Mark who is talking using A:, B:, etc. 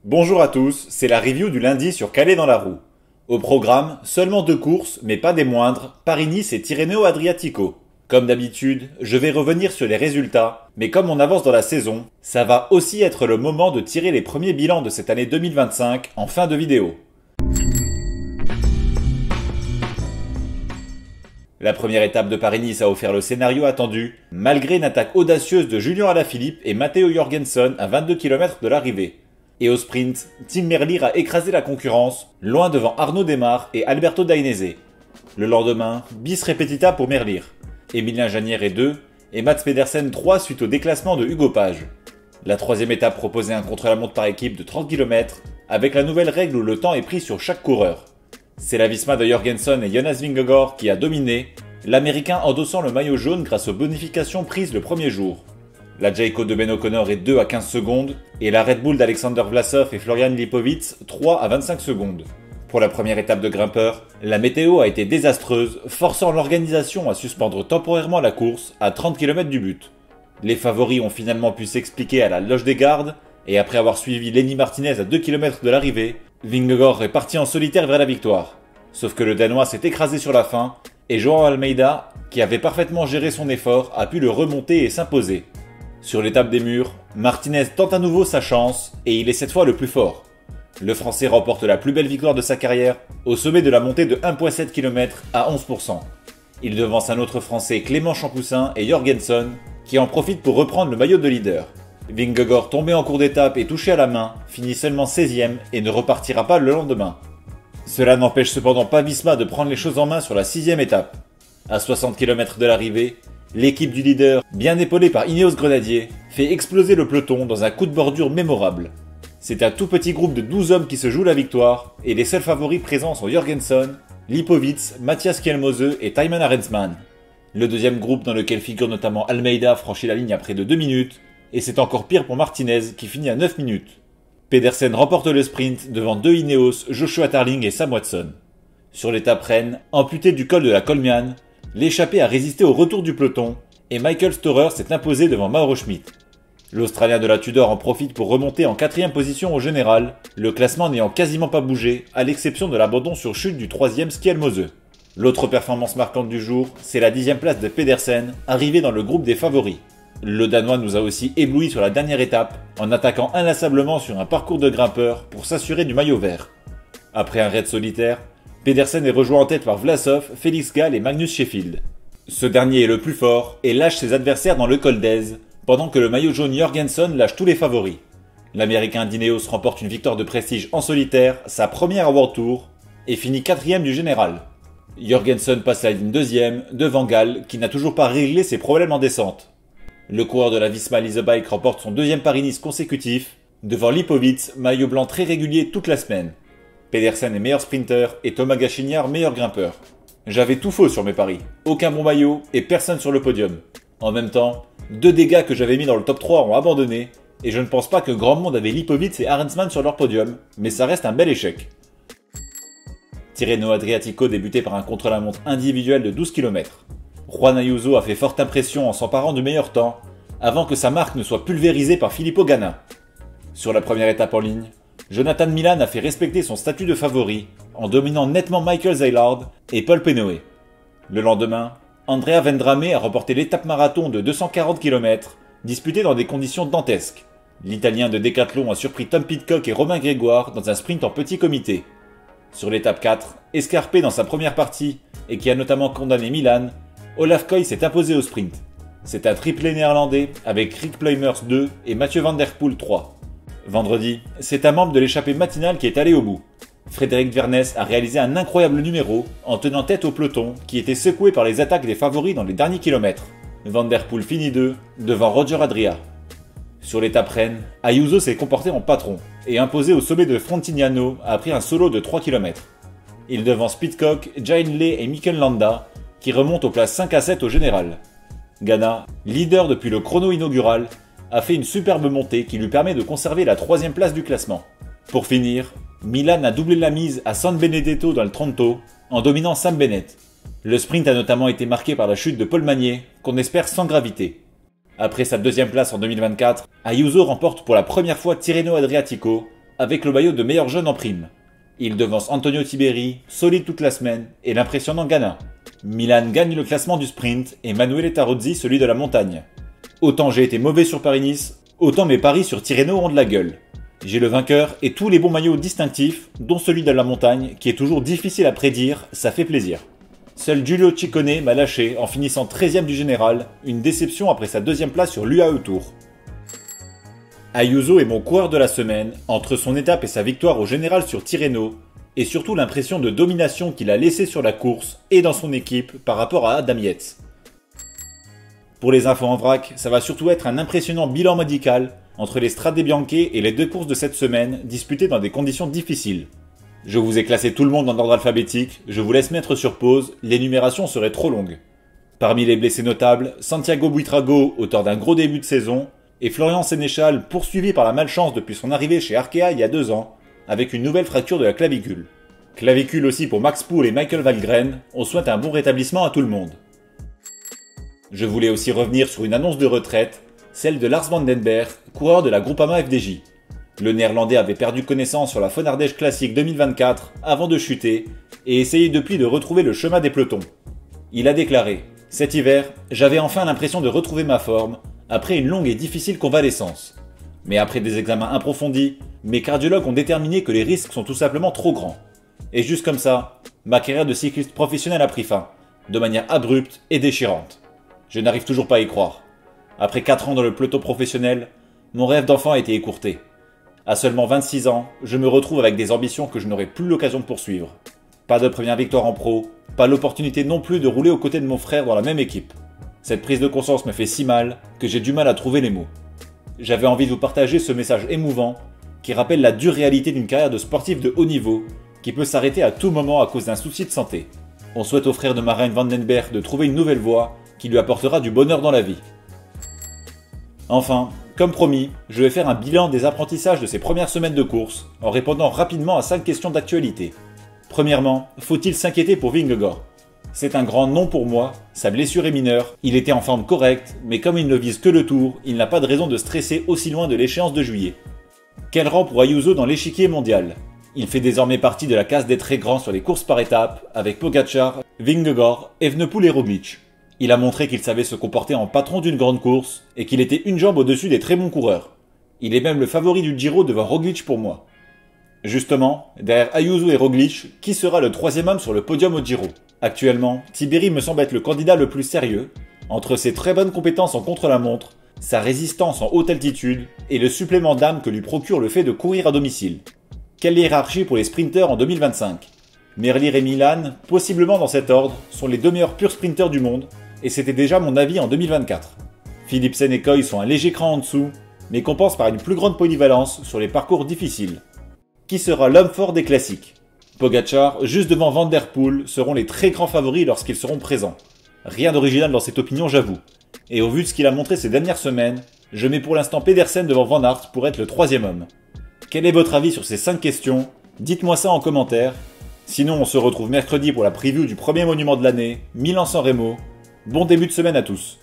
A: Bonjour à tous, c'est la review du lundi sur Calais dans la roue. Au programme, seulement 2 courses, mais pas des moindres, Paris-Nice et Tirreno-Adriatico. Comme d'habitude, je vais revenir sur les résultats, mais comme on avance dans la saison, ça va aussi être le moment de tirer les premiers bilans de cette année 2025 en fin de vidéo. La première étape de Paris-Nice a offert le scénario attendu, malgré une attaque audacieuse de Julian Alaphilippe et Matteo Jorgensen à 22 km de l'arrivée. Et au sprint, Tim Merlier a écrasé la concurrence, loin devant Arnaud Démare et Alberto Dainese. Le lendemain, bis repetita pour Merlier. Emilien Janière est 2 et Mats Pedersen 3 suite au déclassement de Hugo Page. La troisième étape proposait un contre-la-montre par équipe de 30 km, avec la nouvelle règle où le temps est pris sur chaque coureur. C'est la Visma de Jorgensen et Jonas Vingegaard qui a dominé, l'Américain endossant le maillot jaune grâce aux bonifications prises le premier jour. La Jayco de Ben O'Connor est 2 à 15 secondes et la Red Bull d'Alexander Vlasov et Florian Lipowitz 3 à 25 secondes. Pour la première étape de grimpeur, la météo a été désastreuse, forçant l'organisation à suspendre temporairement la course à 30 km du but. Les favoris ont finalement pu s'expliquer à la loge des gardes et après avoir suivi Lenny Martinez à 2 km de l'arrivée, Vingegaard est parti en solitaire vers la victoire. Sauf que le Danois s'est écrasé sur la fin et João Almeida, qui avait parfaitement géré son effort, a pu le remonter et s'imposer. Sur l'étape des murs, Martinez tente à nouveau sa chance et il est cette fois le plus fort. Le Français remporte la plus belle victoire de sa carrière au sommet de la montée de 1,7 km à 11%. Il devance un autre Français, Clément Champoussin et Jorgensen, qui en profitent pour reprendre le maillot de leader. Vingegaard, tombé en cours d'étape et touché à la main, finit seulement 16e et ne repartira pas le lendemain. Cela n'empêche cependant pas Visma de prendre les choses en main sur la 6e étape. À 60 km de l'arrivée, l'équipe du leader, bien épaulée par Ineos Grenadier, fait exploser le peloton dans un coup de bordure mémorable. C'est un tout petit groupe de 12 hommes qui se joue la victoire, et les seuls favoris présents sont Jorgensen, Lipowitz, Matthias Kjelmose et Thymen Arensman. Le deuxième groupe, dans lequel figure notamment Almeida, franchit la ligne à près de 2 minutes, et c'est encore pire pour Martinez qui finit à 9 minutes. Pedersen remporte le sprint devant 2 Ineos, Joshua Tarling et Sam Watson. Sur l'étape Rennes, amputé du col de la Colmiane, l'échappé a résisté au retour du peloton, et Michael Storer s'est imposé devant Mauro Schmidt. L'Australien de la Tudor en profite pour remonter en 4e position au général, le classement n'ayant quasiment pas bougé, à l'exception de l'abandon sur chute du 3e Skjelmose. L'autre performance marquante du jour, c'est la 10e place de Pedersen, arrivé dans le groupe des favoris. Le Danois nous a aussi ébloui sur la dernière étape, en attaquant inlassablement sur un parcours de grimpeur pour s'assurer du maillot vert. Après un raid solitaire, Pedersen est rejoint en tête par Vlasov, Félix Gall et Magnus Sheffield. Ce dernier est le plus fort et lâche ses adversaires dans le col d'Aise, pendant que le maillot jaune Jorgensen lâche tous les favoris. L'Américain d'Ineos remporte une victoire de prestige en solitaire, sa première à World Tour, et finit 4e du général. Jorgensen passe la ligne 2e, devant Gall, qui n'a toujours pas réglé ses problèmes en descente. Le coureur de la Visma Lease Bike remporte son 2e Paris-Nice consécutif, devant Lipowitz, maillot blanc très régulier toute la semaine. Pedersen est meilleur sprinter et Thomas Gachignard meilleur grimpeur. J'avais tout faux sur mes paris, aucun bon maillot et personne sur le podium. En même temps, 2 des gars que j'avais mis dans le top 3 ont abandonné, et je ne pense pas que grand monde avait Lipowitz et Arensman sur leur podium, mais ça reste un bel échec. Tirreno-Adriatico débutait par un contre-la-montre individuel de 12 km. Juan Ayuso a fait forte impression en s'emparant du meilleur temps, avant que sa marque ne soit pulvérisée par Filippo Ganna. Sur la première étape en ligne, Jonathan Milan a fait respecter son statut de favori, en dominant nettement Michael Zeilhard et Paul Penoé. Le lendemain, Andrea Vendrame a remporté l'étape marathon de 240 km, disputée dans des conditions dantesques. L'Italien de Decathlon a surpris Tom Pidcock et Romain Grégoire dans un sprint en petit comité. Sur l'étape 4, escarpé dans sa première partie et qui a notamment condamné Milan, Olaf Koy s'est imposé au sprint. C'est un triplé néerlandais avec Rick Pluimers 2 et Mathieu Van Der Poel 3. Vendredi, c'est un membre de l'échappée matinale qui est allé au bout. Frédéric Vernes a réalisé un incroyable numéro en tenant tête au peloton qui était secoué par les attaques des favoris dans les derniers kilomètres. Van Der Poel finit 2 devant Roger Adria. Sur l'étape Rennes, Ayuso s'est comporté en patron et imposé au sommet de Frontignano après un solo de 3 km. Il devance Pidcock, Jain Ley et Mikel Landa qui remontent aux places 5 à 7 au général. Ganna, leader depuis le chrono inaugural, a fait une superbe montée qui lui permet de conserver la 3e place du classement. Pour finir, Milan a doublé la mise à San Benedetto dans le Trento en dominant Sam Bennett. Le sprint a notamment été marqué par la chute de Paul Magnier, qu'on espère sans gravité. Après sa 2e place en 2024, Ayuso remporte pour la première fois Tirreno-Adriatico avec le maillot de meilleur jeune en prime. Il devance Antonio Tiberi, solide toute la semaine, et l'impressionnant Ghana. Milan gagne le classement du sprint et Manuel Tarozzi celui de la montagne. Autant j'ai été mauvais sur Paris-Nice, autant mes paris sur Tirreno ont de la gueule. J'ai le vainqueur et tous les bons maillots distinctifs, dont celui de la montagne, qui est toujours difficile à prédire, ça fait plaisir. Seul Giulio Ciccone m'a lâché en finissant 13ème du général, une déception après sa deuxième place sur l'UAE Tour. Ayuso est mon coureur de la semaine, entre son étape et sa victoire au général sur Tirreno, et surtout l'impression de domination qu'il a laissée sur la course et dans son équipe par rapport à Adam Yates. Pour les infos en vrac, ça va surtout être un impressionnant bilan médical entre les Strade Bianche et les deux courses de cette semaine disputées dans des conditions difficiles. Je vous ai classé tout le monde en ordre alphabétique, je vous laisse mettre sur pause, l'énumération serait trop longue. Parmi les blessés notables, Santiago Buitrago, auteur d'un gros début de saison, et Florian Sénéchal, poursuivi par la malchance depuis son arrivée chez Arkea il y a 2 ans, avec une nouvelle fracture de la clavicule. Clavicule aussi pour Max Poole et Michael Valgren, on souhaite un bon rétablissement à tout le monde. Je voulais aussi revenir sur une annonce de retraite, celle de Lars van den Berg, coureur de la Groupama FDJ. Le néerlandais avait perdu connaissance sur la Von Ardèche Classic 2024 avant de chuter et essayé depuis de retrouver le chemin des pelotons. Il a déclaré « Cet hiver, j'avais enfin l'impression de retrouver ma forme après une longue et difficile convalescence. Mais après des examens approfondis, mes cardiologues ont déterminé que les risques sont tout simplement trop grands. Et juste comme ça, ma carrière de cycliste professionnel a pris fin, de manière abrupte et déchirante. Je n'arrive toujours pas à y croire. Après 4 ans dans le peloton professionnel, mon rêve d'enfant a été écourté. À seulement 26 ans, je me retrouve avec des ambitions que je n'aurai plus l'occasion de poursuivre. Pas de première victoire en pro, pas l'opportunité non plus de rouler aux côtés de mon frère dans la même équipe. Cette prise de conscience me fait si mal que j'ai du mal à trouver les mots. J'avais envie de vous partager ce message émouvant qui rappelle la dure réalité d'une carrière de sportif de haut niveau qui peut s'arrêter à tout moment à cause d'un souci de santé. On souhaite au frère de Marijn van den Berg de trouver une nouvelle voie qui lui apportera du bonheur dans la vie. Enfin, comme promis, je vais faire un bilan des apprentissages de ces premières semaines de course en répondant rapidement à 5 questions d'actualité. Premièrement, faut-il s'inquiéter pour Vingegaard ? C'est un grand non pour moi, sa blessure est mineure, il était en forme correcte, mais comme il ne vise que le tour, il n'a pas de raison de stresser aussi loin de l'échéance de juillet. Quel rang pour Ayuso dans l'échiquier mondial ? Il fait désormais partie de la case des très grands sur les courses par étapes, avec Pogačar, Vingegaard, Evenepoel et Roglič. Il a montré qu'il savait se comporter en patron d'une grande course, et qu'il était une jambe au-dessus des très bons coureurs. Il est même le favori du Giro devant Roglič pour moi. Justement, derrière Ayuso et Roglič, qui sera le 3e homme sur le podium au Giro ? Actuellement, Tiberi me semble être le candidat le plus sérieux, entre ses très bonnes compétences en contre-la-montre, sa résistance en haute altitude et le supplément d'âme que lui procure le fait de courir à domicile. Quelle hiérarchie pour les sprinteurs en 2025 ? Merlier et Milan, possiblement dans cet ordre, sont les 2 meilleurs purs sprinteurs du monde, et c'était déjà mon avis en 2024. Philipsen et Coy sont un léger cran en dessous, mais compensent par une plus grande polyvalence sur les parcours difficiles. Qui sera l'homme fort des classiques ? Pogačar, juste devant Van der Poel, seront les très grands favoris lorsqu'ils seront présents. Rien d'original dans cette opinion, j'avoue. Et au vu de ce qu'il a montré ces dernières semaines, je mets pour l'instant Pedersen devant Van Aert pour être le 3e homme. Quel est votre avis sur ces 5 questions ? Dites-moi ça en commentaire. Sinon, on se retrouve mercredi pour la preview du premier monument de l'année, Milan-San Remo. Bon début de semaine à tous.